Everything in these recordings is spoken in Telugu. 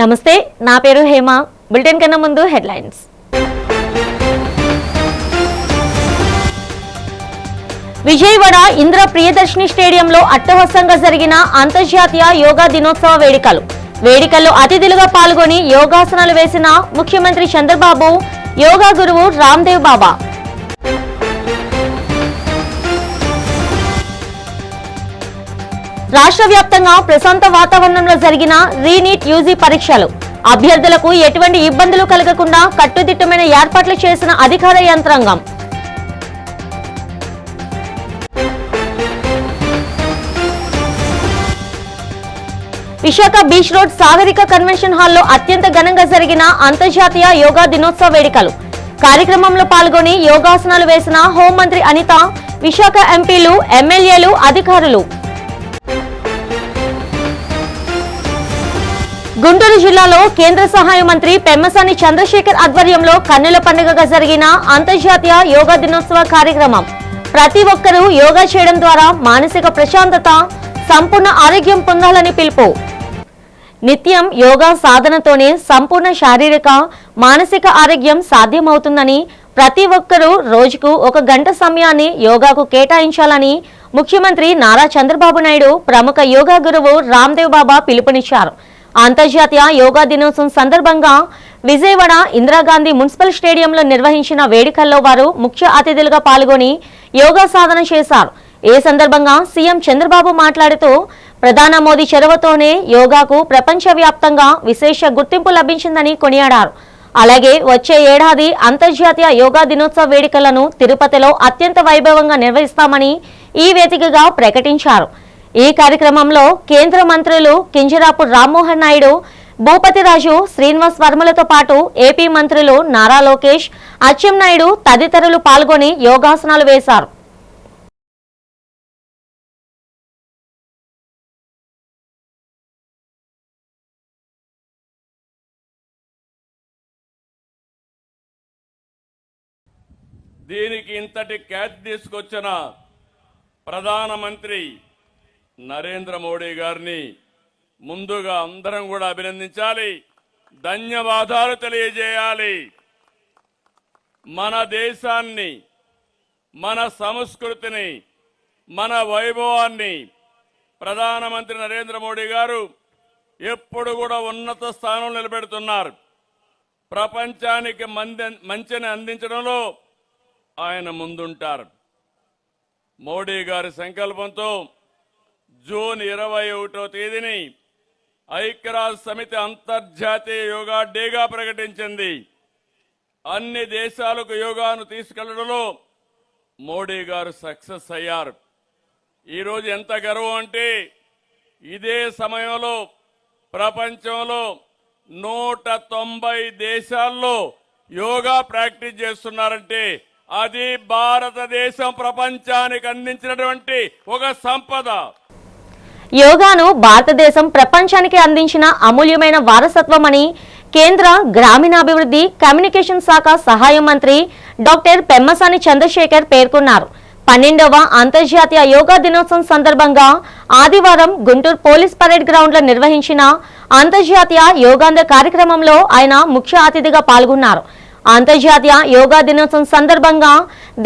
నమస్తే, నా పేరు హేమ. బులెటిన్ కన్నా ముందు హెడ్లైన్స్. విజయవాడ ఇంద్ర ప్రియదర్శిని స్టేడియంలో అట్టహాసంగా జరిగిన అంతర్జాతీయ యోగా దినోత్సవ వేడుకల్లో అతిథులుగా పాల్గొని యోగాసనాలు వేసిన ముఖ్యమంత్రి చంద్రబాబు, యోగా గురువు రామ్దేవ్ బాబా. రాష్ట్ర వ్యాప్తంగా ప్రశాంత వాతావరణంలో జరిగిన రీనీట్ యూజీ పరీక్షలు. అభ్యర్థులకు ఎటువంటి ఇబ్బందులు కలగకుండా కట్టుదిట్టమైన ఏర్పాట్లు చేసిన అధికార యంత్రాంగం. Visakha beach road Sagarika convention హాల్లో అత్యంత ఘనంగా జరిగిన అంతర్జాతీయ యోగా దినోత్సవ వేడుకలు. కార్యక్రమంలో పాల్గొని యోగాసనాలు వేసిన హోంమంత్రి అనిత, విశాఖ ఎంపీలు, ఎమ్మెల్యేలు, అధికారులు. గుంటూరు జిల్లాలో కేంద్ర సహాయ మంత్రి పెమ్మసాని చంద్రశేఖర్ ఆధ్వర్యంలో కన్నుల పండుగగా జరిగిన అంతర్జాతీయ యోగా దినోత్సవ కార్యక్రమం. ప్రతి ఒక్కరూ యోగా చేయడం ద్వారా మానసిక ప్రశాంతత, సంపూర్ణ ఆరోగ్యం పొందాలని పిలుపు. నిత్యం యోగా సాధనతోనే సంపూర్ణ శారీరక, మానసిక ఆరోగ్యం సాధ్యమవుతుందని, ప్రతి ఒక్కరూ రోజుకు 1 గంట సమయాన్ని యోగాకు కేటాయించాలని ముఖ్యమంత్రి నారా చంద్రబాబు నాయుడు ప్రముఖ యోగా గురువు రామ్దేవ్ బాబా పిలుపునిచ్చారు. అంతర్జాతీయ యోగా దినోత్సవం సందర్భంగా విజయవాడ ఇందిరాగాంధీ మున్సిపల్ స్టేడియంలో నిర్వహించిన వేడుకల్లో వారు ముఖ్య అతిథులుగా పాల్గొని యోగా సాధన చేశారు. ఈ సందర్భంగా సీఎం చంద్రబాబు మాట్లాడుతూ, ప్రధాని మోదీ చొరవతోనే యోగాకు ప్రపంచవ్యాప్తంగా విశేష గుర్తింపు లభించిందని కొనియాడారు. అలాగే వచ్చే ఏడాది అంతర్జాతీయ యోగా దినోత్సవ వేడుకలను తిరుపతిలో అత్యంత వైభవంగా నిర్వహిస్తామని ఈ వేదికగా ప్రకటించారు. ఈ కార్యక్రమంలో కేంద్ర మంత్రులు కింజరాపు రామ్మోహన్ నాయుడు, భూపతిరాజు, శ్రీనివాస్ వర్మలతో పాటు ఏపీ మంత్రులు నారా లోకేష్, అచ్చెన్నాయుడు తదితరులు పాల్గొని యోగాసనాలు వేశారు. దీనికి ఇంతటి ఖ్యాతి తీసుకొచ్చిన ప్రధానమంత్రి నరేంద్ర మోడీ గారిని ముందుగా అందరం కూడా అభినందించాలి, ధన్యవాదాలు తెలియజేయాలి. మన దేశాన్ని, మన సంస్కృతిని, మన వైభవాన్ని ప్రధానమంత్రి నరేంద్ర మోడీ గారు ఎప్పుడు కూడా ఉన్నత స్థానంలో నిలబెడుతున్నారు. ప్రపంచానికి మంచిని అందించడంలో ఆయన ముందుంటారు. మోడీ గారి సంకల్పంతో జూన్ 21వ తేదీని ఐక్యరాజ్య సమితి అంతర్జాతీయ యోగా డేగా ప్రకటించింది. అన్ని దేశాలకు యోగాను తీసుకెళ్లడంలో మోడీ గారు సక్సెస్ అయ్యారు. ఈరోజు ఎంత గర్వం అంటే, ఇదే సమయంలో ప్రపంచంలో 190 దేశాల్లో యోగా ప్రాక్టీస్ చేస్తున్నారంటే అది భారతదేశం ప్రపంచానికి అందించినటువంటి ఒక సంపద. యోగాను భారతదేశం ప్రపంచానికి అందించిన అమూల్యమైన వారసత్వమని కేంద్ర గ్రామీణాభివృద్ధి, కమ్యూనికేషన్ శాఖ సహాయ మంత్రి డాక్టర్ పెమ్మసాని చంద్రశేఖర్ పేర్కొన్నారు. 12వ అంతర్జాతీయ యోగా దినోత్సవం సందర్భంగా ఆదివారం గుంటూరు పోలీస్ పరేడ్ గ్రౌండ్ లో నిర్వహించిన అంతర్జాతీయ యోగాంధ్ర కార్యక్రమంలో ఆయన ముఖ్య అతిథిగా పాల్గొన్నారు. అంతర్జాతీయ యోగా దినోత్సవం సందర్భంగా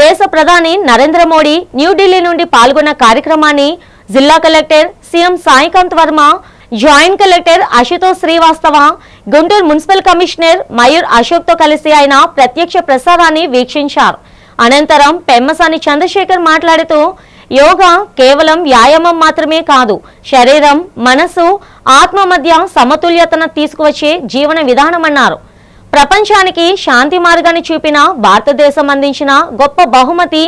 దేశ ప్రధాని నరేంద్ర మోడీ న్యూఢిల్లీ నుండి పాల్గొన్న కార్యక్రమాన్ని జిల్లా collector CM Saikanth Varma, joint collector Ashutosh Srivastava, Guntur municipal commissioner Mayur Ashok తో కలిసి ఆయన ప్రత్యక్ష ప్రసారాన్ని వీక్షించారు. అనంతరం పెమ్మసాని చంద్రశేఖర్ మాట్లాడుతూ, యోగా కేవలం వ్యాయామం మాత్రమే కాదు, శరీరం, మనసు, ఆత్మ మధ్య సమతుల్యతను తీసుకువచ్చే జీవన విధానమన్నారు. ప్రపంచానికి శాంతి మార్గాన్ని చూపిన భారతదేశం అందించిన గొప్ప బహుమతి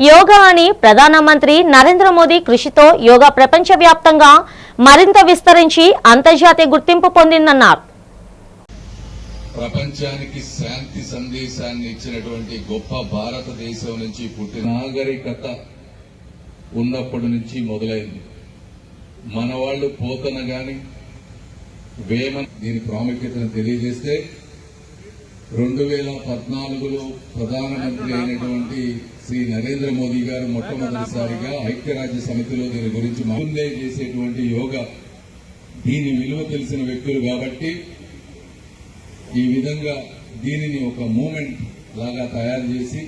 యోగా అని ప్రధానమంత్రి నరేంద్ర మోదీ కృషితో యోగా ప్రపంచవ్యాప్తంగా మరింత విస్తరించి అంతర్జాతీయ గుర్తింపు పొందిందన్నారు. ప్రపంచానికి శాంతి సందేశాన్ని ఇచ్చినటువంటి గొప్ప భారతదేశం నుంచి పుట్టిన నాగరికత ఉన్నప్పటి నుంచి మొదలైంది. మన వాళ్ళు పోతన గాని వేమ దీని ప్రాముఖ్యతను తెలియజేస్తే 2014లో ప్రధానమంత్రి అయినటువంటి శ్రీ నరేంద్ర మోదీ గారు మొట్టమొదటిసారిగా ఐక్యరాజ్య సమితిలో దీని గురించి ముందే చేసేటువంటి యోగా దీని విలువ తెలిసిన వ్యక్తులు కాబట్టి ఈ విధంగా దీనిని ఒక మూమెంట్ లాగా తయారు చేసి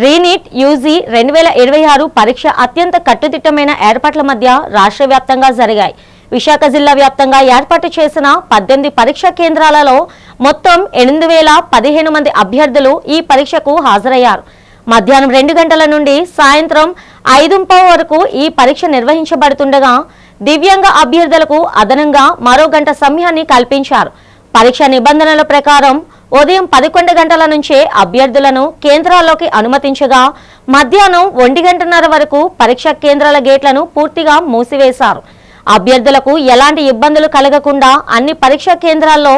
రీనీట్ యూజీ 2026 పరీక్ష అత్యంత కట్టుదిట్టమైన ఏర్పాట్ల మధ్య రాష్ట్ర వ్యాప్తంగా జరిగాయి. విశాఖ జిల్లా వ్యాప్తంగా ఏర్పాటు చేసిన 18 పరీక్షా కేంద్రాలలో మొత్తం 8,015 మంది అభ్యర్థులు ఈ పరీక్షకు హాజరయ్యారు. మధ్యాహ్నం 2 గంటల నుండి సాయంత్రం 5:30 వరకు ఈ పరీక్ష నిర్వహించబడుతుండగా దివ్యాంగ అభ్యర్థులకు అదనంగా మరో గంట సమయాన్ని కల్పించారు. పరీక్ష నిబంధనల ప్రకారం ఉదయం 11 గంటల నుంచే అభ్యర్థులను కేంద్రాల్లోకి అనుమతించగా మధ్యాహ్నం 1:30 వరకు పరీక్షా కేంద్రాల గేట్లను పూర్తిగా మూసివేశారు. అభ్యర్థులకు ఎలాంటి ఇబ్బందులు కలగకుండా అన్ని పరీక్షా కేంద్రాల్లో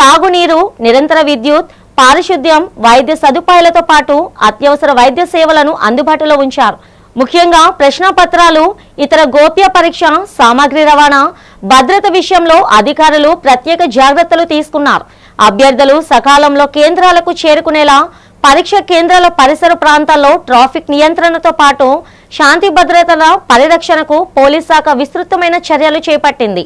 తాగునీరు, నిరంతర విద్యుత్, పారిశుద్ధ్యం, వైద్య సదుపాయాలతో పాటు అత్యవసర వైద్య సేవలను అందుబాటులో ఉంచారు. ముఖ్యంగా ప్రశ్నపత్రాలు, ఇతర గోప్య పరీక్ష సామాగ్రి రవాణా, భద్రత విషయంలో అధికారులు ప్రత్యేక జాగ్రత్తలు తీసుకున్నారు. అభ్యర్థులు సకాలంలో కేంద్రాలకు చేరుకునేలా పరీక్ష కేంద్రాల పరిసర ప్రాంతాల్లో ట్రాఫిక్ నియంత్రణతో పాటు శాంతి భద్రతల పరిరక్షణకు పోలీస్ శాఖ విస్తృతమైన చర్యలు చేపట్టింది.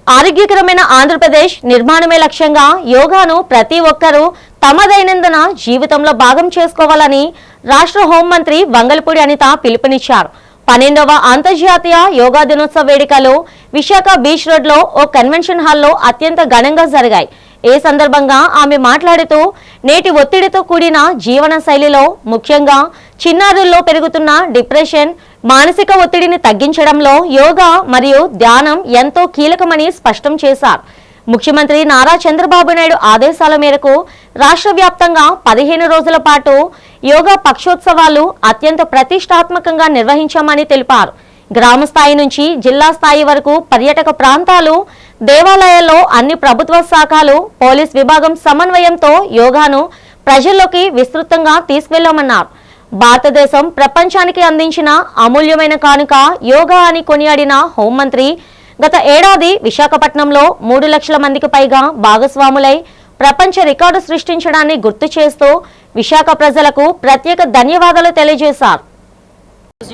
ఆరోగ్యకరమైన ఆంధ్రప్రదేశ్ నిర్మాణమే లక్ష్యంగా యోగాను ప్రతి ఒక్కరూ తమ దైనందిన జీవితంలో భాగం చేసుకోవాలని రాష్ట్ర హోంమంత్రి వంగలపూడి అనిత పిలుపునిచ్చారు. 12వ అంతర్జాతీయ యోగా దినోత్సవ వేడుకలు విశాఖ బీచ్ రోడ్లో ఓ కన్వెన్షన్ హాల్లో అత్యంత ఘనంగా జరిగాయి. ఈ సందర్భంగా ఆమె మాట్లాడుతూ నేటి ఒత్తిడితో కూడిన జీవన శైలిలో ముఖ్యంగా చిన్నారుల్లో పెరుగుతున్న డిప్రెషన్, మానసిక ఒత్తిడిని తగ్గించడంలో యోగా మరియు ధ్యానం ఎంతో కీలకమని స్పష్టం చేశారు. ముఖ్యమంత్రి నారా చంద్రబాబు నాయుడు ఆదేశాల మేరకు రాష్ట్ర వ్యాప్తంగా 15 రోజుల పాటు యోగా పక్షోత్సవాలు అత్యంత ప్రతిష్టాత్మకంగా నిర్వహించామని తెలిపారు. గ్రామ స్థాయి నుంచి జిల్లా స్థాయి వరకు పర్యాటక ప్రాంతాలు, దేవాలయాల్లో అన్ని ప్రభుత్వ శాఖలు, పోలీస్ విభాగం సమన్వయంతో యోగాను ప్రజల్లోకి విస్తృతంగా తీసుకెళ్లామన్నారు. భారతదేశం ప్రపంచానికి అందించిన అమూల్యమైన కానుక యోగా అని కొనియాడిన హోంమంత్రి గత ఏడాది విశాఖపట్నంలో 3 లక్షల మందికి పైగా భాగస్వాములై ప్రపంచ రికార్డు సృష్టించడాన్ని గుర్తు చేస్తూ విశాఖ ప్రజలకు ప్రత్యేక ధన్యవాదాలు తెలియజేశారు.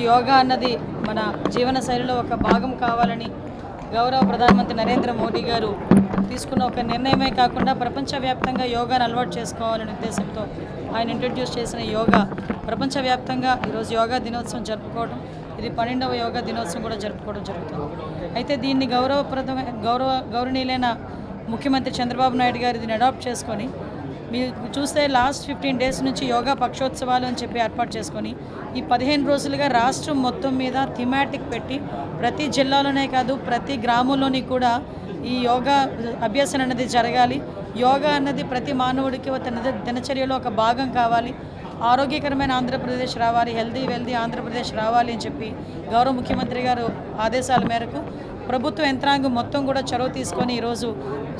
యోగా అన్నది మన జీవన శైలిలో ఒక భాగం కావాలని గౌరవ ప్రధానమంత్రి నరేంద్ర మోడీ గారు తీసుకున్న ఒక నిర్ణయమే కాకుండా ప్రపంచవ్యాప్తంగా యోగాను అలవాటు చేసుకోవాలనే ఉద్దేశంతో ఆయన ఇంట్రడ్యూస్ చేసిన యోగా ప్రపంచవ్యాప్తంగా ఈరోజు యోగా దినోత్సవం జరుపుకోవడం, ఇది 12వ యోగా దినోత్సవం కూడా జరుపుకోవడం జరుగుతుంది. అయితే దీన్ని గౌరవనీయులైన ముఖ్యమంత్రి చంద్రబాబు నాయుడు గారు దీన్ని అడాప్ట్ చేసుకొని మీరు చూస్తే లాస్ట్ 15 డేస్ నుంచి యోగా పక్షోత్సవాలు అని చెప్పి ఏర్పాటు చేసుకొని ఈ 15 రోజులుగా రాష్ట్రం మొత్తం మీద థీమాటిక్ పెట్టి ప్రతి జిల్లాలోనే కాదు ప్రతి గ్రామంలోని కూడా ఈ యోగా అభ్యాసన అనేది జరగాలి. యోగా అన్నది ప్రతి మానవుడికి తన దినచర్యలో ఒక భాగం కావాలి. ఆరోగ్యకరమైన ఆంధ్రప్రదేశ్ రావాలి, వెల్దీ ఆంధ్రప్రదేశ్ రావాలి అని చెప్పి గౌరవ ముఖ్యమంత్రి గారు ఆదేశాల మేరకు ప్రభుత్వ యంత్రాంగం మొత్తం కూడా చొరవ తీసుకొని ఈరోజు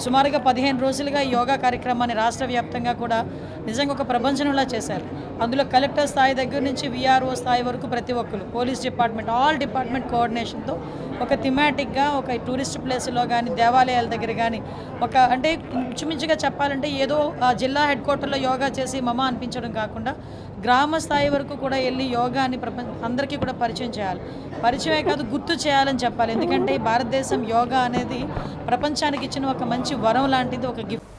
సుమారుగా 15 రోజులుగా ఈ యోగా కార్యక్రమాన్ని రాష్ట్ర వ్యాప్తంగా కూడా నిజంగా ఒక ప్రపంచంలా చేశారు. అందులో కలెక్టర్ స్థాయి దగ్గర నుంచి విఆర్ఓ స్థాయి వరకు ప్రతి ఒక్కరు, పోలీస్ డిపార్ట్మెంట్, ఆల్ డిపార్ట్మెంట్ కోఆర్డినేషన్తో ఒక థీమాటిక్గా ఒక టూరిస్ట్ ప్లేస్లో కానీ దేవాలయాల దగ్గర కానీ ఒక అంటే ఇంచుమించుగా చెప్పాలంటే ఏదో ఆ జిల్లా హెడ్ క్వార్టర్లో యోగా చేసి మమ అనిపించడం కాకుండా గ్రామ స్థాయి వరకు కూడా వెళ్ళి యోగాని అందరికీ కూడా పరిచయం చేయాలి. పరిచయమే కాదు గుర్తు చేయాలని చెప్పాలి. ఎందుకంటే భారతదేశం యోగా అనేది ప్రపంచానికి ఇచ్చిన ఒక మంచి వరం లాంటిది, ఒక గిఫ్ట్.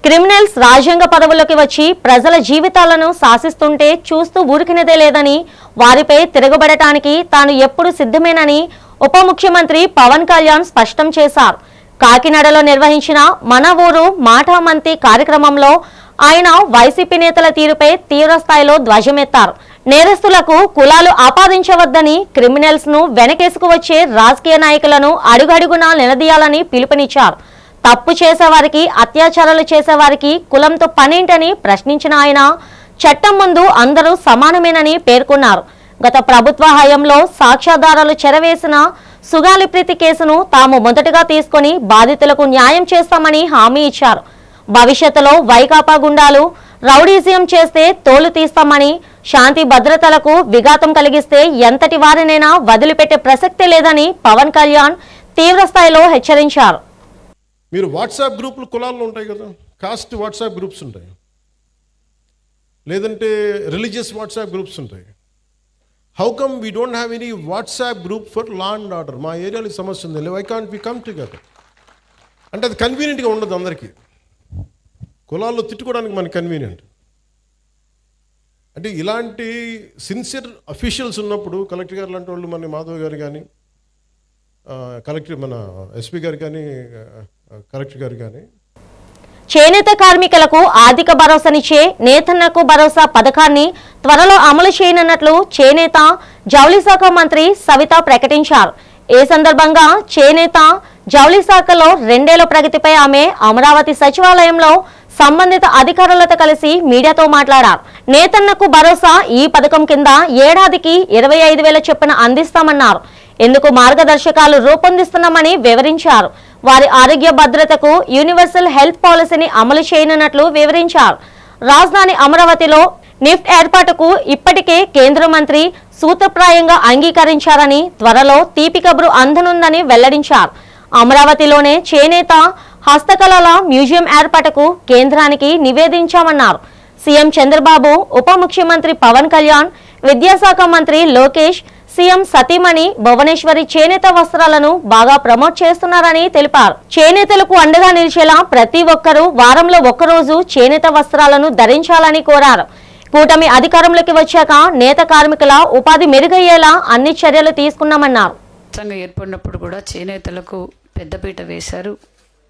క్రిమినల్స్ రాజ్యాంగ పదవుల్లోకి వచ్చి ప్రజల జీవితాలను శాసిస్తుంటే చూస్తూ ఊరికినదే లేదని, వారిపై తిరగబడటానికి తాను ఎప్పుడు సిద్ధమేనని ఉప ముఖ్యమంత్రి పవన్ కళ్యాణ్ స్పష్టం చేశారు. కాకినాడలో నిర్వహించిన మన ఊరు మాటామంతి కార్యక్రమంలో ఆయన వైసీపీ నేతల తీరుపై తీవ్రస్థాయిలో ధ్వజమెత్తారు. నేరస్తులకు కులాలు ఆపాదించవద్దని, క్రిమినల్స్ ను వెనకేసుకు వచ్చే రాజకీయ నాయకులను అడుగడుగునా నిలదీయాలని పిలుపునిచ్చారు. తప్పు చేసేవారికి, అత్యాచారాలు చేసేవారికి కులంతో పనేంటని ప్రశ్నించిన ఆయన చట్టం ముందు అందరూ సమానమేనని పేర్కొన్నారు. గత ప్రభుత్వ హయాంలో సాక్ష్యాధారాలు చెరవేసిన సుగాలిప్రీతి కేసును తాము మొదటగా తీసుకుని బాధితులకు న్యాయం చేస్తామని హామీ ఇచ్చారు. భవిష్యత్తులో వైకాపా గుండాలు రౌడీజం చేస్తే తోలు తీస్తామని, శాంతి భద్రతలకు విఘాతం కలిగిస్తే ఎంతటి వారినైనా వదిలిపెట్టే ప్రసక్తే లేదని పవన్ కళ్యాణ్ తీవ్రస్థాయిలో హెచ్చరించారు. మీరు వాట్సాప్ గ్రూపులు కులాల్లో ఉంటాయి కదా, కాస్ట్ వాట్సాప్ గ్రూప్స్ ఉంటాయి, లేదంటే రిలీజియస్ వాట్సాప్ గ్రూప్స్ ఉంటాయి. How come we don't have any WhatsApp group for law and order? మా ఏరియాలో సమస్య ఉంది, why can't we come together? అంటే అది కన్వీనియంట్గా ఉండదు అందరికీ. కులాల్లో తిట్టుకోవడానికి మనకి కన్వీనియంట్. అంటే ఇలాంటి సిన్సియర్ అఫీషియల్స్ ఉన్నప్పుడు కలెక్టర్ గారు లాంటి వాళ్ళు, మన మాధవ్ గారు కానీ, కలెక్టర్ మన ఎస్పీ గారు కానీ, కలెక్టర్ గారు కానీ, చేనేత కార్మికులకు ఆర్థిక భరోసానిచ్చే నేతన్నకు భరోసా పథకాన్ని త్వరలో అమలు చేయనున్నట్లు చేనేత జౌళి శాఖ మంత్రి సవిత ప్రకటించారు. ఈ సందర్భంగా చేనేత జౌళి శాఖలో 2 ఏళ్ల ప్రగతిపై ఆమె అమరావతి సచివాలయంలో సంబంధిత అధికారులతో కలిసి మీడియాతో మాట్లాడారు. నేతన్నకు భరోసా ఈ పథకం కింద ఏడాదికి 25,000 చొప్పున అందిస్తామన్నారు. ఇందుకు మార్గదర్శకాలు రూపొందిస్తున్నామని వివరించారు. వారి ఆరోగ్య భద్రతకు యూనివర్సల్ హెల్త్ పాలసీని అమలు చేయనున్నట్లు వివరించారు. రాజధాని అమరావతిలో నిఫ్ట్ ఏర్పాటుకు ఇప్పటికే కేంద్ర మంత్రి సూత్రప్రాయంగా అంగీకరించారని, త్వరలో తీపి కబురు అందనుందని వెల్లడించారు. అమరావతిలోనే చేనేత హస్తకళల మ్యూజియం ఏర్పాటుకు కేంద్రానికి నివేదించామన్నారు. సీఎం చంద్రబాబు, ఉప ముఖ్యమంత్రి పవన్ కళ్యాణ్, విద్యాశాఖ మంత్రి లోకేష్, సీఎం సతీమణి భువనేశ్వరి చేనేత వస్త్రాలను బాగా ప్రమోట్ చేస్తున్నారని తెలిపారు. చేనేతలకు అండగా నిలిచేలా ప్రతి ఒక్కరూ వారంలో ఒక్కరోజు చేనేత వస్త్రాలను ధరించాలని కోరారు. కూటమి అధికారంలోకి వచ్చాక నేత కార్మికుల ఉపాధి మెరుగయ్యేలా అన్ని చర్యలు తీసుకున్నామన్నారు. ఏర్పడినప్పుడు కూడా చేనేతలకు పెద్దపీట వేశారు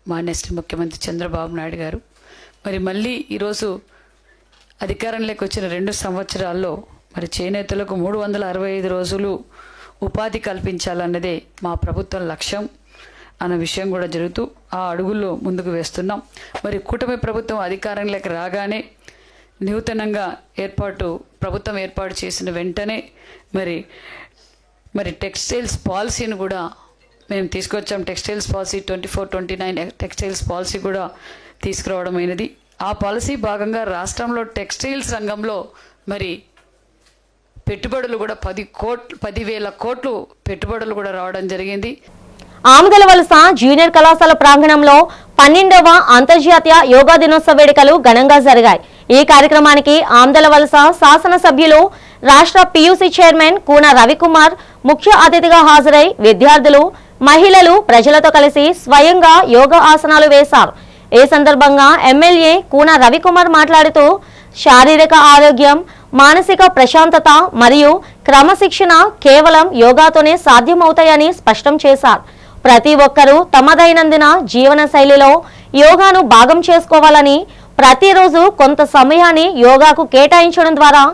మాన్యశ్రీ ముఖ్యమంత్రి చంద్రబాబు నాయుడు గారు. మరి మళ్ళీ ఈరోజు అధికారంలోకి వచ్చిన 2 సంవత్సరాల్లో మరి చేనేతలకు 365 రోజులు ఉపాధి కల్పించాలన్నదే మా ప్రభుత్వం లక్ష్యం అన్న విషయం కూడా జరుగుతూ ఆ అడుగుల్లో ముందుకు వేస్తున్నాం. మరి కూటమి ప్రభుత్వం అధికారంలోకి రాగానే నూతనంగా ప్రభుత్వం ఏర్పాటు చేసిన వెంటనే మరి టెక్స్టైల్స్ పాలసీని కూడా మేము తీసుకొచ్చాం. టెక్స్టైల్స్ పాలసీ 24-29 టెక్స్టైల్స్ పాలసీ కూడా తీసుకురావడం అయినది. ఆ పాలసీ భాగంగా రాష్ట్రంలో టెక్స్టైల్స్ రంగంలో మరి పెట్టుబడులు కూడా 10,000 కోట్లు పెట్టుబడులు కూడా రావడం జరిగింది. ఆమగలవలస జూనియర్ కళాశాల ప్రాంగణంలో 12వ అంతర్జాతీయ యోగా దినోత్సవ వేడుకలు ఘనంగా జరిగాయి. ఈ కార్యక్రమానికి ఆమదలవలస శాసనసభ్యులు, రాష్ట్ర పీయూసీ చైర్మన్ కూన రవికుమార్ ముఖ్య అతిథిగా హాజరై విద్యార్థులు, మహిళలు ప్రజలతో కలిసి స్వయంగా యోగా ఆసనాలు వేశారు. ఈ సందర్భంగా ఎమ్మెల్యే కూన రవికుమార్ మాట్లాడుతూ శారీరక ఆరోగ్యం, మానసిక ప్రశాంతత మరియు క్రమశిక్షణ కేవలం యోగాతోనే సాధ్యమవుతాయని స్పష్టం చేశారు. ప్రతి ఒక్కరూ తమ దైనందిన జీవన శైలిలో యోగాను భాగం చేసుకోవాలని, ప్రతిరోజు కొంత సమయాన్ని యోగాకు కేటాయించడం ద్వారా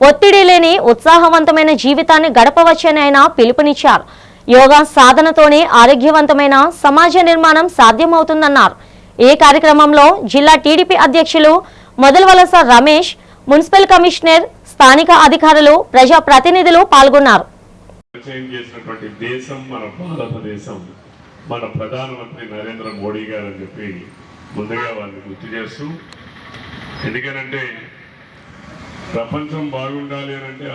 ఒత్తిడి లేని ఉత్సాహవంతమైన జీవితాన్ని గడపవచ్చని ఆయన పిలుపునిచ్చారు. యోగా సాధనతోనే ఆరోగ్యవంతమైన సమాజ నిర్మాణం సాధ్యమవుతుందన్నారు. ఈ కార్యక్రమంలో జిల్లా టీడీపీ అధ్యక్షులు మొదలవలస రమేష్, మున్సిపల్ కమిషనర్, స్థానిక అధికారులు, ప్రజా ప్రతినిధులు పాల్గొన్నారు. దేశం మన భారతదేశం, మన ప్రధానమంత్రి నరేంద్ర మోడీ గారు అని చెప్పి ముందుగా వారిని గుర్తు చేస్తూ, ఎందుకనంటే ప్రపంచం బాగుండాలి అని అంటే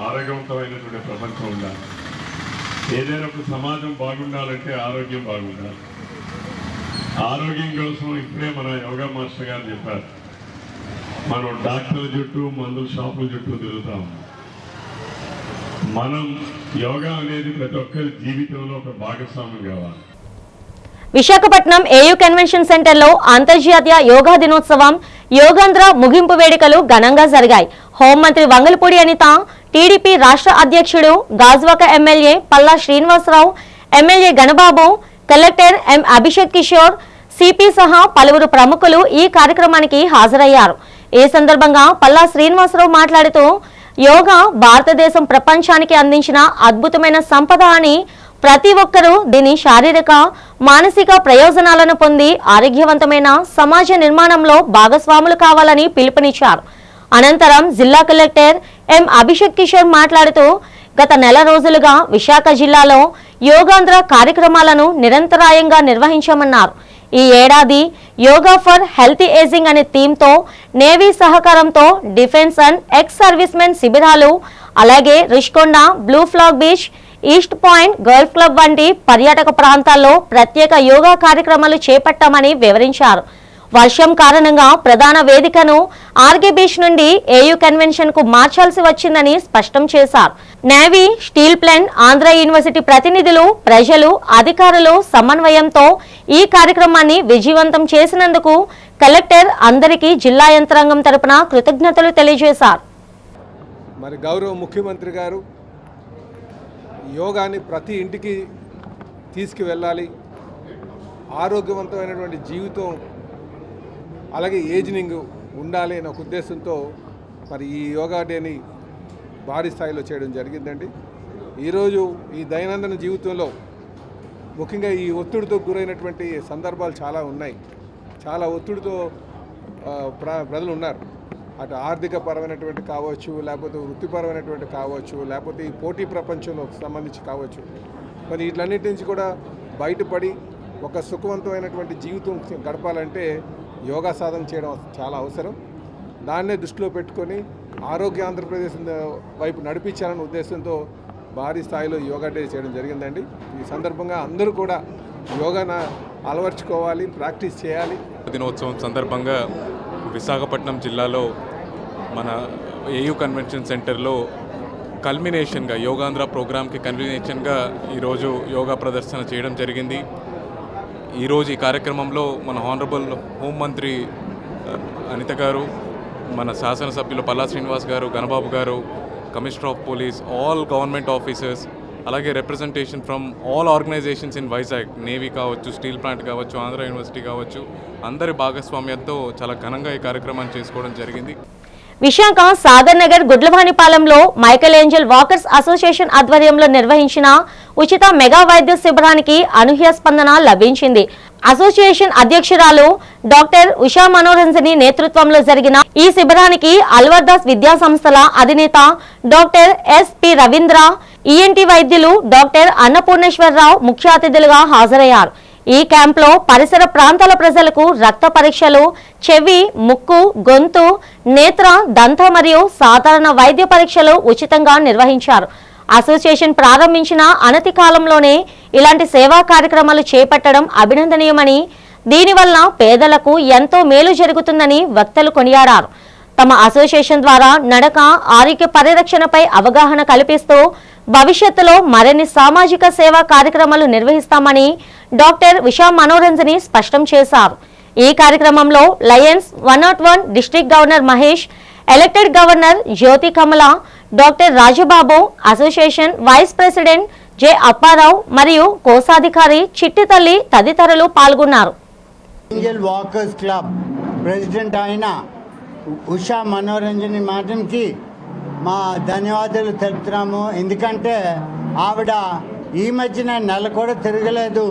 ఆరోగ్యవంతమైనటువంటి ప్రపంచం ఉండాలి. ఏదైనా ఒక సమాజం బాగుండాలంటే ఆరోగ్యం బాగుండాలి. ఆరోగ్యం కోసం ఇప్పుడే మన యోగా మాస్టర్ గారు చెప్పారు, మనం డాక్టర్ల చుట్టూ, మందుల షాపుల చుట్టూ తిరుగుతాం. మనం యోగా అనేది ప్రతి ఒక్కరి జీవితంలో ఒక భాగస్వామ్యం కావాలి. విశాఖపట్నం ఏయూ కన్వెన్షన్ సెంటర్లో అంతర్జాతీయ యోగా దినోత్సవం యోగాంధ్ర ముగింపు వేడుకలు ఘనంగా జరిగాయి. హోంమంత్రి వంగలపూడి అనిత, టీడీపీ రాష్ట్ర అధ్యక్షుడు Gajuwaka MLA Palla Srinivasarao, MLA Ganababu, collector M Abhishek Kishore, CP సహా పలువురు ప్రముఖులు ఈ కార్యక్రమానికి హాజరయ్యారు. ఈ సందర్భంగా పల్లా శ్రీనివాసరావు మాట్లాడుతూ యోగా భారతదేశం ప్రపంచానికి అందించిన అద్భుతమైన సంపద అని, ప్రతి ఒక్కరూ దీని శారీరక, మానసిక ప్రయోజనాలను పొంది ఆరోగ్యవంతమైన సమాజ నిర్మాణంలో భాగస్వాములు కావాలని పిలుపునిచ్చారు. అనంతరం జిల్లా కలెక్టర్ ఎం అభిషేక్ కిషోర్ మాట్లాడుతూ గత నెల రోజులుగా విశాఖ జిల్లాలో యోగాంధ్ర కార్యక్రమాలను నిరంతరాయంగా నిర్వహించామన్నారు. ఈ ఏడాది యోగా ఫర్ హెల్తీ ఏజింగ్ అనే థీమ్తో నేవీ సహకారంతో defence and ex service men శిబిరాలు, అలాగే Rishikonda, blue flag beach, east point Gulf club వంటి పర్యాటక ప్రాంతాల్లో ప్రత్యేక యోగా కార్యక్రమాలు చేపట్టామని వివరించారు. వర్షం కారణంగా ప్రధాన వేదికను ఆర్కే బీచ్ నుండి ఏయూ కన్వెన్షన్ కు మార్చాల్సి వచ్చిందని స్పష్టం చేశారు. Navy, steel plant, Andhra university ప్రతినిధులు, ప్రజలు, అధికారులు సమన్వయంతో ఈ కార్యక్రమాన్ని విజయవంతం చేసినందుకు కలెక్టర్ అందరికీ జిల్లా యంత్రాంగం తరపున కృతజ్ఞతలు తెలియజేశారు. మరి గౌరవ ముఖ్యమంత్రి గారు యోగాని ప్రతి ఇంటికి తీసుకువెళ్ళాలి, ఆరోగ్యవంతమైనటువంటి జీవితం అలాగే ఏజింగ్ ఉండాలి అనే ఒక ఉద్దేశంతో మరి ఈ యోగా డేని భారీ స్థాయిలో చేయడం జరిగిందండి. ఈరోజు ఈ దైనందిన జీవితంలో ముఖ్యంగా ఈ ఒత్తిడితో గురైనటువంటి సందర్భాలు చాలా ఉన్నాయి. చాలా ఒత్తిడితో ప్రజలు ఉన్నారు. అటు ఆర్థిక పరమైనటువంటి కావచ్చు, లేకపోతే వృత్తిపరమైనటువంటి కావచ్చు, లేకపోతే ఈ పోటీ ప్రపంచంలో సంబంధించి కావచ్చు. మరి వీటన్నిటి నుంచి కూడా బయటపడి ఒక సుఖవంతమైనటువంటి జీవితం గడపాలంటే యోగా సాధన చేయడం చాలా అవసరం. దాన్నే దృష్టిలో పెట్టుకొని ఆరోగ్య ఆంధ్రప్రదేశ్ వైపు నడిపించాలనే ఉద్దేశంతో భారీ స్థాయిలో యోగా డే చేయడం జరిగిందండి. ఈ సందర్భంగా అందరూ కూడా యోగాను అలవర్చుకోవాలి, ప్రాక్టీస్ చేయాలి. దినోత్సవం సందర్భంగా విశాఖపట్నం జిల్లాలో మన ఏయూ కన్వెన్షన్ సెంటర్లో కల్మినేషన్గా యోగాంధ్ర ప్రోగ్రామ్కి కన్వినేషన్గా ఈరోజు యోగా ప్రదర్శన చేయడం జరిగింది. ఈరోజు ఈ కార్యక్రమంలో మన హానరబుల్ హోంమంత్రి అనిత గారు, మన శాసనసభ్యులు పల్లా శ్రీనివాస్ గారు, గణబాబు గారు, commissioner of police, all government officers, అలాగే representation from all organisations in Vizag, navy కావచ్చు, స్టీల్ ప్లాంట్ కావచ్చు, ఆంధ్ర యూనివర్సిటీ కావచ్చు, అందరి భాగస్వామ్యంతో చాలా ఘనంగా ఈ కార్యక్రమాన్ని చేసుకోవడం జరిగింది. విశాఖ సాగర్ నగర్ గుడ్లవానిపాలెంలో మైకేల్ ఏంజల్ వాకర్స్ అసోసియేషన్ ఆధ్వర్యంలో నిర్వహించిన ఉచిత మెగా వైద్య శిబిరానికి అనూహ్య స్పందన లభించింది. అసోసియేషన్ అధ్యక్షురాలు డాక్టర్ ఉషా మనోరంజని నేతృత్వంలో జరిగిన ఈ శిబిరానికి అల్వర్దాస్ విద్యా సంస్థల అధినేత డాక్టర్ ఎస్పి రవీంద్ర, ఈఎన్టీ వైద్యులు డాక్టర్ అన్నపూర్ణేశ్వరరావు ముఖ్య అతిథులుగా హాజరయ్యారు. ఈ క్యాంప్లో పరిసర ప్రాంతాల ప్రజలకు రక్త పరీక్షలు, చెవి, ముక్కు, గొంతు, నేత్ర, దంత మరియు సాధారణ వైద్య పరీక్షలు ఉచితంగా నిర్వహించారు. అసోసియేషన్ ప్రారంభించిన అనతి కాలంలోనే ఇలాంటి సేవా కార్యక్రమాలు చేపట్టడం అభినందనీయమని, దీనివల్ల పేదలకు ఎంతో మేలు జరుగుతుందని వక్తలు కొనియాడారు. తమ అసోసియేషన్ ద్వారా నడక, ఆరోగ్య పరిరక్షణపై అవగాహన కల్పిస్తూ భవిష్యత్తులో మరిన్ని సామాజిక సేవా కార్యక్రమాలు నిర్వహిస్తామని డాక్టర్ ఉషా మనోరంజని స్పష్టం చేశారు. ఈ కార్యక్రమంలో Lions 101 district governor Mahesh, elected governor Jyothi Kamala, doctor Rajababu, association vice president J Apparao మరియు కోశాధికారి చిట్టి తల్లి తదితరులు పాల్గొన్నారు. ఏంజల్ వాకర్స్ క్లబ్ ప్రెసిడెంట్ అయిన ఉషా మనోరంజని మేడంకి మా ధన్యవాదాలు తెలుపుతున్నాము. ఎందుకంటే ఆవిడ ఈ మధ్యన నెల కూడా తిరగలేదు.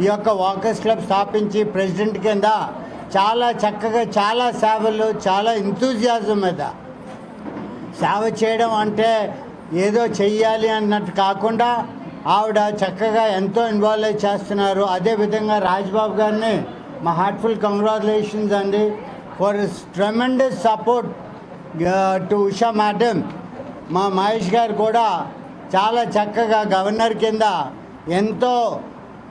ఈ యొక్క వాకర్స్ క్లబ్ స్థాపించి ప్రెసిడెంట్ కింద చాలా చక్కగా చాలా సేవలు, చాలా ఎంతూజియాజం మీద సేవ చేయడం అంటే ఏదో చెయ్యాలి అన్నట్టు కాకుండా ఆవిడ చక్కగా ఎంతో ఇన్వాల్వ్ అయి చేస్తున్నారు. అదేవిధంగా రాజ్బాబు గారిని మా హార్ట్ఫుల్ కంగ్రాచులేషన్స్ అండి for tremendous support to Usha madam. మా మహేష్ గారు కూడా చాలా చక్కగా గవర్నర్ కింద ఎంతో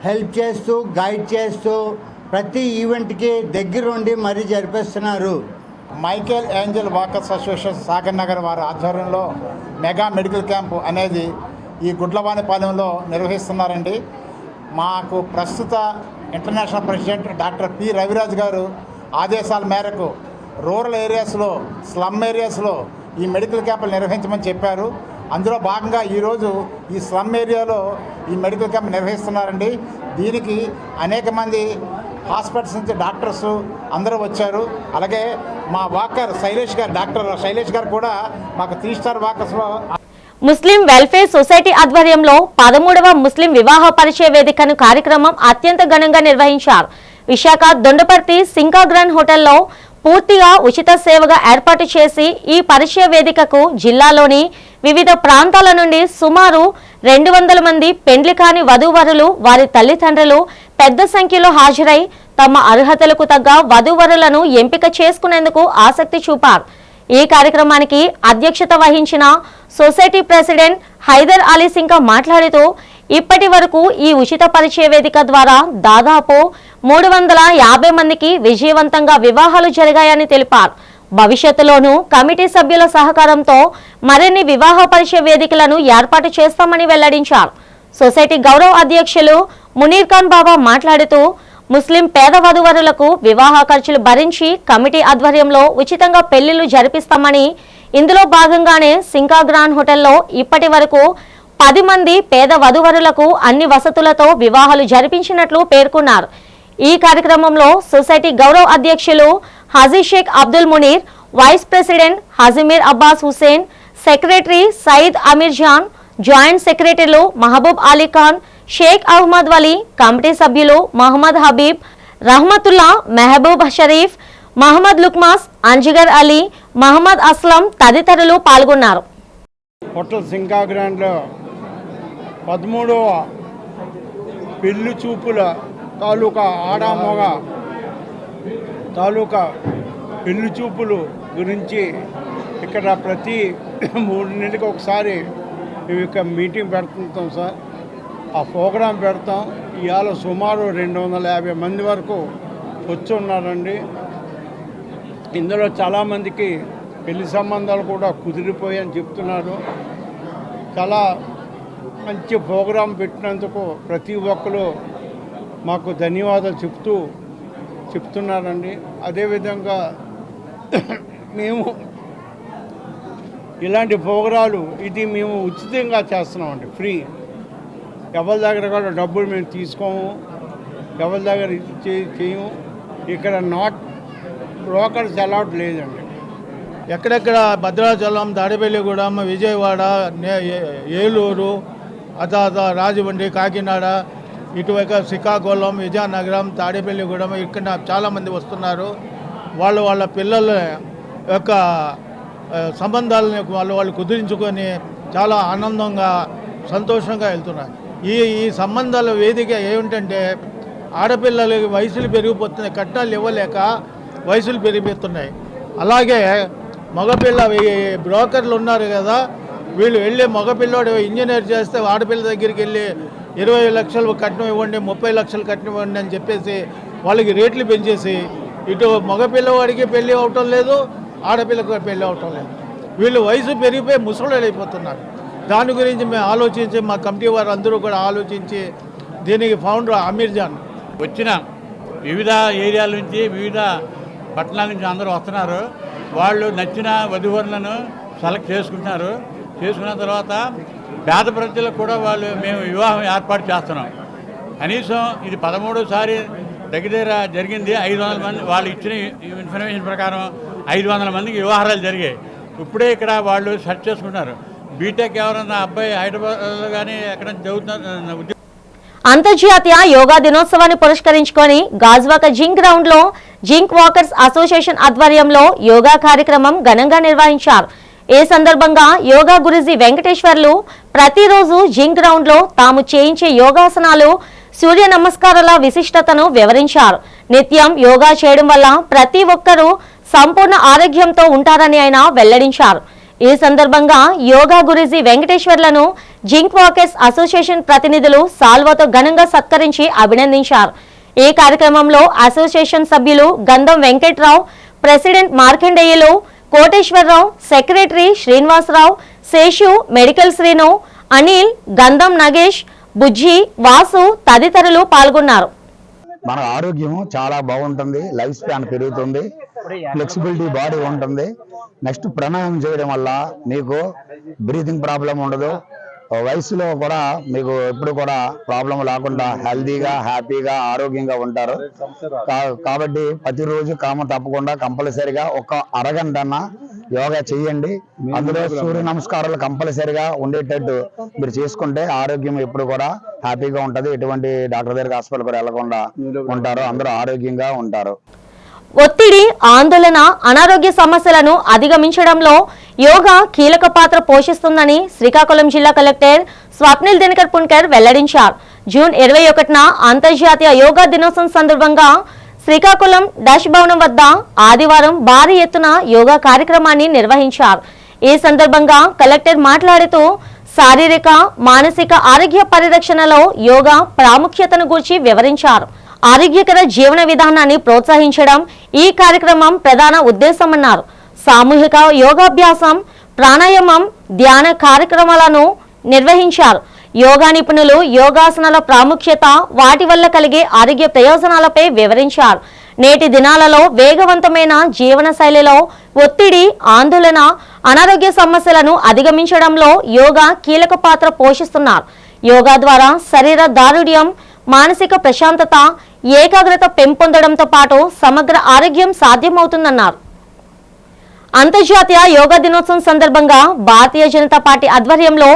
హెల్ప్ చేస్తూ, గైడ్ చేస్తూ ప్రతి ఈవెంట్కి దగ్గరుండి మరీ జరిపిస్తున్నారు. Michael Angel Walkers Association Sagar Nagar వారి ఆధ్వర్యంలో మెగా మెడికల్ క్యాంపు అనేది ఈ గుడ్లవానిపాలెంలో నిర్వహిస్తున్నారండి. మాకు ప్రస్తుత international president doctor P Raviraj గారు ఆదేశాల మేరకు రూరల్ ఏరియాస్లో, స్లమ్ ఏరియాస్లో ఈ మెడికల్ క్యాంపులు నిర్వహించమని చెప్పారు. అందులో భాగంగా ఈరోజు ఈ స్లమ్ ఏరియాలో ఈ మెడికల్ క్యాంప్ నిర్వహిస్తున్నారండి. దీనికి అనేక మంది హాస్పిటల్స్ నుంచి డాక్టర్స్ అందరూ వచ్చారు. అలాగే మా వాకర్ శైలేష్ గారు, డాక్టర్ శైలేష్ గారు కూడా మాకు 3 స్టార్ వాకర్స్లో ముస్లిం వెల్ఫేర్ సొసైటీ ఆధ్వర్యంలో 13వ ముస్లిం వివాహ పరిచయ వేదికను కార్యక్రమం అత్యంత ఘనంగా నిర్వహించారు. విశాఖ దొండపర్తి సింకాగ్రాండ్ హోటల్లో పూర్తిగా ఉచిత సేవగా ఏర్పాటు చేసి ఈ పరిచయ వేదికకు జిల్లాలోని వివిధ ప్రాంతాల నుండి సుమారు 200 మంది పెండ్లి కాని వధూవరులు, వారి తల్లిదండ్రులు పెద్ద సంఖ్యలో హాజరై తమ అర్హతలకు తగ్గ వధూవరులను ఎంపిక చేసుకునేందుకు ఆసక్తి చూపారు. ఈ కార్యక్రమానికి అధ్యక్షత వహించిన సొసైటీ ప్రెసిడెంట్ హైదర్ అలీ సింకా మాట్లాడుతూ ఇప్పటి వరకు ఈ ఉచిత పరిచయ వేదిక ద్వారా దాదాపు 350 మందికి విజయవంతంగా వివాహాలు జరిగాయని తెలిపారు. భవిష్యత్తులోనూ కమిటీ సభ్యుల సహకారంతో మరిన్ని వివాహ పరిచయ వేదికలను ఏర్పాటు చేస్తామని వెల్లడించారు. సొసైటీ గౌరవ అధ్యక్షులు మునీర్ ఖాన్ బాబా మాట్లాడుతూ ముస్లిం పేద వధూవరులకు వివాహ ఖర్చులు భరించి కమిటీ ఆధ్వర్యంలో ఉచితంగా పెళ్లిళ్లు జరిపిస్తామని, ఇందులో భాగంగానే సింకా గ్రాండ్ హోటల్లో ఇప్పటి వరకు 10 మంది పేద వధూవరులకు అన్ని వసతులతో వివాహాలు జరిపించినట్లు పేర్కొన్నారు. ఈ కార్యక్రమంలో సొసైటీ గౌరవ అధ్యక్షులు Haji Sheikh Abdul Munir, vice president Hajimir Abbas Hussain, secretary Sayeed Ameer Jan, joint సెక్రటరీలు మహబూబ్ అలీ ఖాన్, షేక్ అహ్మద్ వలీ, కమిటీ సభ్యులు మహమ్మద్ హబీబ్, రహమతుల్లా, మెహబూబ్ షరీఫ్, మహమ్మద్ లుక్మాస్, అంజిగర్ అలీ, మహమ్మద్ అస్లం తదితరులు పాల్గొన్నారు. హోటల్ సింకా గ్రాండ్లో 13వ పెళ్లి చూపుల తాలూకా ఆడామొగ తాలూకా పెళ్లి చూపులు గురించి ఇక్కడ ప్రతి 3 నెలలకు ఒకసారి ఇక మీటింగ్ పెడుతుంటాం సార్. ఆ ప్రోగ్రాం పెడతాం. ఇవాళ సుమారు 250 మంది వరకు వచ్చి ఉన్నారండి. ఇందులో చాలామందికి పెళ్లి సంబంధాలు కూడా కుదిరిపోయాయని చెప్తున్నారు. చాలా మంచి ప్రోగ్రాం పెట్టినందుకు ప్రతి ఒక్కరు మాకు ధన్యవాదాలు చెప్తున్నారండి. అదేవిధంగా మేము ఇలాంటి ప్రోగ్రాలు మేము ఉచితంగా చేస్తున్నామండి, ఫ్రీ. ఎవరి దగ్గర కూడా డబ్బులు మేము తీసుకోము, ఎవరి దగ్గర చేయము. ఇక్కడ నాట్ బ్రోకర్స్ అలౌట్ లేదండి. ఎక్కడెక్కడ భద్రాచలం, తాడేపల్లిగూడెం, విజయవాడ, ఏలూరు, రాజమండ్రి, కాకినాడ, ఇటువైపు శ్రీకాకుళం, విజయనగరం, తాడేపల్లిగూడెం ఇక్కడ చాలామంది వస్తున్నారు. వాళ్ళ పిల్లల యొక్క సంబంధాలను వాళ్ళు కుదిరించుకొని చాలా ఆనందంగా సంతోషంగా వెళ్తున్నారు. ఈ సంబంధాల వేదిక ఏమిటంటే ఆడపిల్లలకి వయసులు పెరిగిపోతున్నాయి, కట్నాలు ఇవ్వలేక వయసులు పెరిగిపోతున్నాయి. అలాగే మగపిల్ల బ్రోకర్లు ఉన్నారు కదా, వీళ్ళు వెళ్ళి మగపిల్లోడు ఇంజనీర్ చేస్తే ఆడపిల్ల దగ్గరికి వెళ్ళి 20 లక్షలు కట్నం ఇవ్వండి, 30 లక్షలు కట్నం ఇవ్వండి అని చెప్పేసి వాళ్ళకి రేట్లు పెంచేసి ఇటు మగపిల్లవాడికి పెళ్ళి అవటం లేదు, ఆడపిల్లకు పెళ్ళి అవటం లేదు. వీళ్ళు వయసు పెరిగిపోయి ముసలోళ్ళు అయిపోతున్నారు. దాని గురించి మేము ఆలోచించి మా కమిటీ వారు అందరూ కూడా ఆలోచించి దీనికి ఫౌండర్ అమీర్ జాన్ వచ్చిన వివిధ ఏరియాల నుంచి వివిధ పట్టణాల నుంచి అందరూ వస్తున్నారు. వాళ్ళు నచ్చిన వధువరులను సెలెక్ట్ చేసుకుంటున్నారు. చేసుకున్న తర్వాత పేద ప్రజలకు కూడా మేము వివాహం ఏర్పాటు చేస్తున్నాం. కనీసం ఇది 13సారి దగ్గర జరిగింది. 500 మంది వాళ్ళు ఇచ్చిన ఇన్ఫర్మేషన్ ప్రకారం 500 మందికి వివాహాలు జరిగాయి. ఇప్పుడే ఇక్కడ వాళ్ళు సెర్చ్ చేసుకుంటున్నారు. బీటెక్ ఎవరన్నా అబ్బాయి హైదరాబాద్లో కానీ ఎక్కడ చదువుతున్నారు. అంతర్జాతీయ యోగా దినోత్సవాన్ని పురస్కరించుకొని గాజ్వాక జింక్ గ్రౌండ్ లో జింక్ వాకర్స్ అసోసియేషన్ ఆధ్వర్యంలో యోగా కార్యక్రమం ఘనంగా నిర్వహించారు. ఈ సందర్భంగా యోగా గురుజీ వెంకటేశ్వర్లు ప్రతిరోజు జింక్ గ్రౌండ్ లో తాము చేయించే యోగాసనాలు, సూర్య నమస్కారాల విశిష్టతను వివరించారు. నిత్యం యోగా చేయడం వల్ల ప్రతి ఒక్కరూ సంపూర్ణ ఆరోగ్యంతో ఉంటారని ఆయన వెల్లడించారు. ఈ సందర్భంగా యోగా గురుజీ వెంకటేశ్వర్లను జింక్ వాకర్స్ అసోసియేషన్ ప్రతినిధులు సాల్వాతో ఘనంగా సత్కరించి అభినందించారు. ఈ కార్యక్రమంలో అసోసియేషన్ సభ్యులు Gandham Venkatrao, president Markandeyulu, Koteswararao, secretary Srinivasarao, Seshu, medical Srinu, Anil, Gandham Nagesh, బుజ్జి, వాసు తదితరులు పాల్గొన్నారు. మన ఆరోగ్యం చాలా బాగుంటుంది, లైఫ్ స్పాన్ పెరుగుతుంది, ఫ్లెక్సిబిలిటీ బాడీ ఉంటుంది. నెక్స్ట్ ప్రాణాయామం చేయడం వల్ల మీకు బ్రీతింగ్ ప్రాబ్లం ఉండదు. వయసులో కూడా మీకు ఎప్పుడు కూడా ప్రాబ్లం లేకుండా హెల్దీగా, హ్యాపీగా, ఆరోగ్యంగా ఉంటారు. కాబట్టి ప్రతిరోజు తప్పకుండా కంపల్సరిగా ఒక అరగంటన్న యోగా చేయండి. అందులో సూర్య నమస్కారాలు కంపల్సరిగా ఉండేటట్టు మీరు చేసుకుంటే ఆరోగ్యం ఎప్పుడు కూడా హ్యాపీగా ఉంటుంది. ఎటువంటి డాక్టర్ దగ్గర హాస్పిటల్ కూడా వెళ్లకుండా ఉంటారు. అందరూ ఆరోగ్యంగా ఉంటారు. ఒత్తిడి, ఆందోళన, అనారోగ్య సమస్యలను అధిగమించడంలో యోగా కీలక పాత్ర పోషిస్తుందని శ్రీకాకుళం జిల్లా కలెక్టర్ స్వప్నిల్ దినకర్ పున్కర్ వెల్లడించారు. జూన్ 21న అంతర్జాతీయ యోగా దినోత్సవం సందర్భంగా శ్రీకాకుళం డష్ భవనం వద్ద ఆదివారం భారీ ఎత్తున యోగా కార్యక్రమాన్ని నిర్వహించారు. ఈ సందర్భంగా కలెక్టర్ మాట్లాడుతూ శారీరక, మానసిక ఆరోగ్య పరిరక్షణలో యోగా ప్రాముఖ్యతను గురించి వివరించారు. ఆరోగ్యకర జీవన విధానాన్ని ప్రోత్సహించడం ఈ కార్యక్రమం ప్రధాన ఉద్దేశమన్నారు. సామూహిక యోగాభ్యాసం, ప్రాణాయామం, ధ్యాన కార్యక్రమాలను నిర్వహించారు. యోగా నిపుణులు యోగాసనాల ప్రాముఖ్యత, వాటి వల్ల కలిగే ఆరోగ్య ప్రయోజనాలపై వివరించారు. నేటి దినాలలో వేగవంతమైన జీవన శైలిలో ఒత్తిడి, ఆందోళన, అనారోగ్య సమస్యలను అధిగమించడంలో యోగా కీలక పాత్ర పోషిస్తున్నారు. యోగా ద్వారా శరీర దారుఢ్యం, మానసిక ప్రశాంతత, ఏకాగ్రత పెంపొందడంతో పాటు సమగ్ర ఆరోగ్యం సాధ్యమవుతుందన్నారు. అంతర్జాతీయ యోగా దినోత్సవం సందర్భంగా భారతీయ జనతా పార్టీ ఆధ్వర్యంలో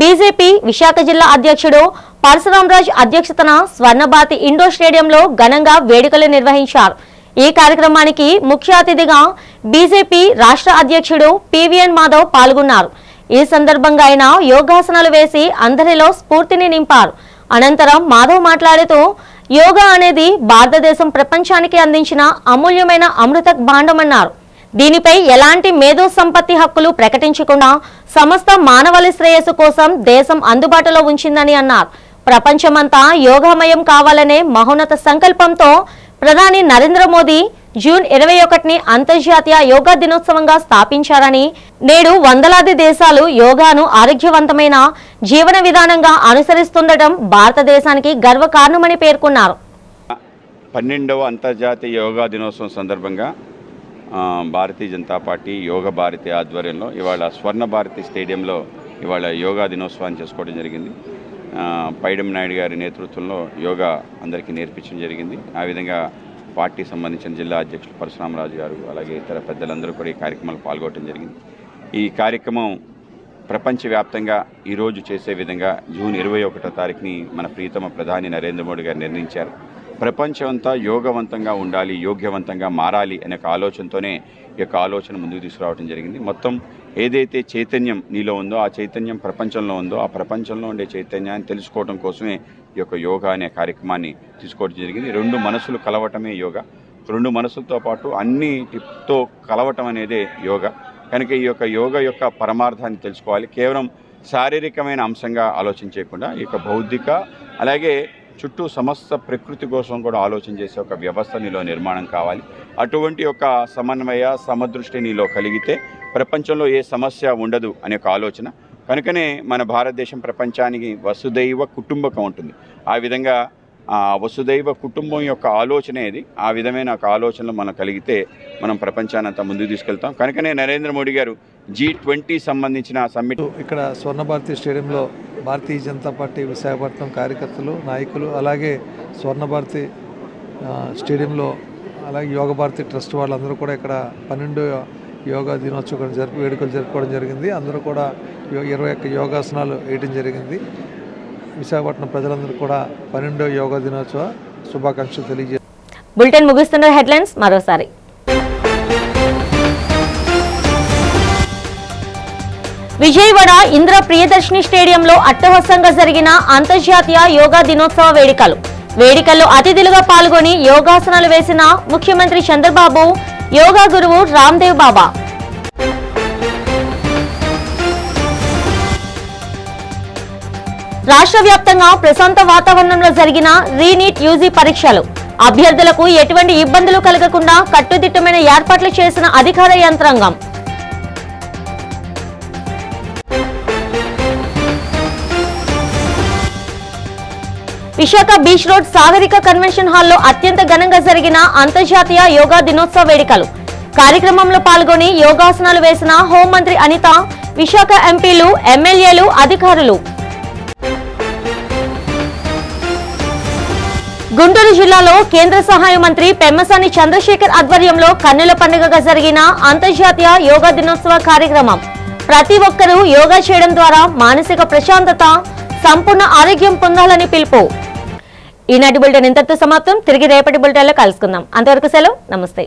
బీజేపీ విశాఖ జిల్లా అధ్యక్షుడు పరశురామరాజ్ అధ్యక్షతన స్వర్ణభారతి ఇండోర్ స్టేడియంలో ఘనంగా వేడుకలు నిర్వహించారు. ఈ కార్యక్రమానికి ముఖ్య అతిథిగా బీజేపీ రాష్ట్ర అధ్యక్షుడు పివిఎన్ మాధవ్ పాల్గొన్నారు. ఈ సందర్భంగా ఆయన యోగాసనాలు వేసి అందరిలో స్ఫూర్తిని నింపారు. అనంతరం మాధవ్ మాట్లాడుతూ యోగా అనేది భారతదేశం ప్రపంచానికి అందించిన అమూల్యమైన అమృత భాండమన్నారు. దీనిపై ఎలాంటి మేధో సంపత్తి హక్కులు ప్రకటించకుండా సమస్త మానవాళి శ్రేయస్సు కోసం దేశం అందుబాటులో ఉంచిందని అన్నారు. ప్రపంచమంతా యోగామయం కావాలనే మహోన్నత సంకల్పంతో ప్రధాని నరేంద్ర మోదీ జూన్ 21ని అంతర్జాతీయ యోగా దినోత్సవంగా స్థాపించారని, నేడు వందలాది దేశాలు యోగాను ఆరోగ్యవంతమైన జీవన విధానంగా అనుసరిస్తుండటం భారతదేశానికి గర్వకారణమని పేర్కొన్నారు. 12వ అంతర్జాతీయ యోగా దినోత్సవం సందర్భంగా భారతీయ జనతా పార్టీ యోగా భారతి ఆధ్వర్యంలో ఇవాళ స్వర్ణ భారతి స్టేడియంలో ఇవాళ యోగా దినోత్సవాన్ని చేసుకోవడం జరిగింది. పైడం నాయుడు గారి నేతృత్వంలో యోగా అందరికీ నేర్పించడం జరిగింది. ఆ విధంగా పార్టీ సంబంధించిన జిల్లా అధ్యక్షులు పరశురామరాజు గారు అలాగే ఇతర పెద్దలందరూ కూడా ఈ కార్యక్రమంలో పాల్గొనడం జరిగింది. ఈ కార్యక్రమం ప్రపంచవ్యాప్తంగా ఈరోజు చేసే విధంగా జూన్ 21వ తారీఖుని మన ప్రియతమ ప్రధాని నరేంద్ర మోడీ గారు నిర్ణయించారు. ప్రపంచమంతా యోగవంతంగా ఉండాలి, యోగ్యవంతంగా మారాలి అనే ఒక ఆలోచనతోనే ఈ యొక్క ఆలోచన ముందుకు తీసుకురావడం జరిగింది. మొత్తం ఏదైతే చైతన్యం నీలో ఉందో ఆ చైతన్యం ప్రపంచంలో ఉందో ఆ ప్రపంచంలో ఉండే చైతన్యాన్ని తెలుసుకోవడం కోసమే ఈ యొక్క యోగా అనే కార్యక్రమాన్ని తీసుకోవడం జరిగింది. రెండు మనసులు కలవటమే యోగా. రెండు మనసులతో పాటు అన్నిటితో కలవటం అనేదే యోగా. కనుక ఈ యొక్క యోగా యొక్క పరమార్థాన్ని తెలుసుకోవాలి. కేవలం శారీరకమైన అంశంగా ఆలోచించకుండా ఈ యొక్క బౌద్ధిక అలాగే చుట్టూ సమస్త ప్రకృతి కోసం కూడా ఆలోచన చేసే ఒక వ్యవస్థ నీలో నిర్మాణం కావాలి. అటువంటి ఒక సమన్వయ సమదృష్టి నీలో కలిగితే ప్రపంచంలో ఏ సమస్య ఉండదు అనే ఒక ఆలోచన. కనుకనే మన భారతదేశం ప్రపంచానికి వసుదైవ కుటుంబకం ఉంటుంది. ఆ విధంగా వసుదైవ కుటుంబం యొక్క ఆలోచన ఇది. ఆ విధమైన ఒక ఆలోచనలు మనం కలిగితే మనం ప్రపంచాన్ని అంతా ముందుకు తీసుకెళ్తాం. కనుకనే నరేంద్ర మోడీ గారు G20 సంబంధించిన సమ్మిట్ ఇక్కడ స్వర్ణభారతి స్టేడియంలో భారతీయ జనతా పార్టీ విశాఖపట్నం కార్యకర్తలు, నాయకులు అలాగే స్వర్ణభారతి స్టేడియంలో అలాగే యోగ భారతి ట్రస్ట్ వాళ్ళందరూ కూడా ఇక్కడ 12వ యోగా దినోత్సవం వేడుకలు జరుపుకోవడం జరిగింది. అందరూ కూడా 21 యోగాసనాలు వేయడం జరిగింది. విశాఖపట్నం ప్రజలందరూ కూడా 12వ యోగా దినోత్సవ శుభాకాంక్షలు తెలియజేస్తారు. బులెటిన్ ముగిస్తున్న హెడ్లైన్స్ మరోసారి. విజయవాడ ఇంద్ర ప్రియదర్శిని స్టేడియంలో అట్టహాసంగా జరిగిన అంతర్జాతీయ యోగా దినోత్సవ వేడుకల్లో అతిథులుగా పాల్గొని యోగాసనాలు వేసిన ముఖ్యమంత్రి చంద్రబాబు, యోగా గురువు రామ్దేవ్ బాబా. రాష్ట్ర వ్యాప్తంగా ప్రశాంత వాతావరణంలో జరిగిన రీనీట్ యూజీ పరీక్షలు. అభ్యర్థులకు ఎటువంటి ఇబ్బందులు కలగకుండా కట్టుదిట్టమైన ఏర్పాట్లు చేసిన అధికార యంత్రాంగం. Visakha beach road Sagarika convention హాల్లో అత్యంత ఘనంగా జరిగిన అంతర్జాతీయ యోగా దినోత్సవ వేడుకలు. కార్యక్రమంలో పాల్గొని యోగాసనాలు వేసిన హోంమంత్రి అనిత, విశాఖ ఎంపీలు, ఎమ్మెల్యేలు, అధికారులు. గుంటూరు జిల్లాలో కేంద్ర సహాయ మంత్రి పెమ్మసాని చంద్రశేఖర్ ఆధ్వర్యంలో కన్నుల పండుగగా జరిగిన అంతర్జాతీయ యోగా దినోత్సవ కార్యక్రమం. ప్రతి ఒక్కరూ యోగా చేయడం ద్వారా మానసిక ప్రశాంతత, సంపూర్ణ ఆరోగ్యం పొందాలని పిలుపు. ఈనాటి బులెటిన్ ఇంతటితో సమాప్తం. తిరిగి రేపటి బులెటిన్లో కలుసుకుందాం. అంతవరకు సెలవు. నమస్తే.